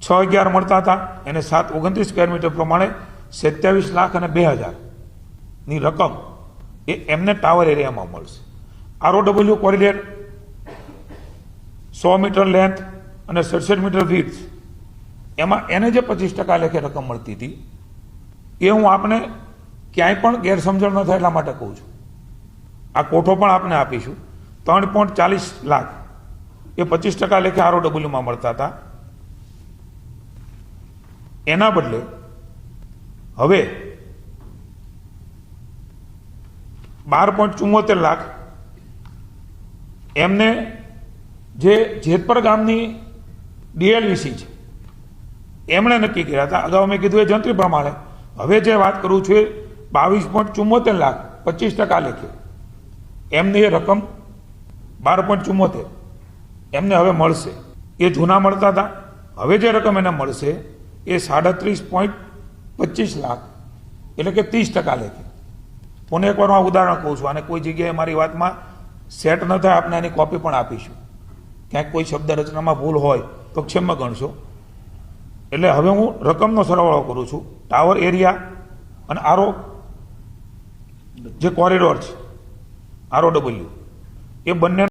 611 મળતા હતા, એને 729 સ્ક્વેર મીટર પ્રમાણે 27,02,000ની રકમ એ એમને ટાવર એરિયામાં મળશે. ROW કોરિડોર 100 મીટર લેન્થ અને 67 મીટર વિડ્થ, એમાં એને જે 25% લેખે રકમ મળતી હતી એ હું આપને ક્યાંય પણ ગેરસમજણ ન થાય એટલા માટે કહું છું. આ કોઠો પણ આપને આપીશું. 3.40 લાખ એ 25% લેખે ROWમાં મળતા હતા. એના બદલે હવે 12.74 લાખ એમને જે જેતપર ગામની DLVC છે એમણે નક્કી કર્યા હતા. અગાઉ મેં કીધું એ જંત્રી પ્રમાણે હવે જે વાત કરું છું એ 22.74 લાખ 25% લેખે એમને એ રકમ 12.74 એમને હવે મળશે. એ જૂના મળતા હતા, હવે જે રકમ એને મળશે એ 37.25 લાખ એટલે કે 30% લેખે. પુને એકવાર હું ઉદાહરણ કહું છું, અને કોઈ જગ્યાએ મારી વાતમાં સેટ ન થાય આપણે એની કોપી પણ આપીશું. ક્યાંક કોઈ શબ્દ રચનામાં ભૂલ હોય તો ક્ષમા ગણશો. એટલે હવે હું રકમનો સરવાળો કરું છું. ટાવર એરિયા અને જે કોરિડોર છે ROW એ બંને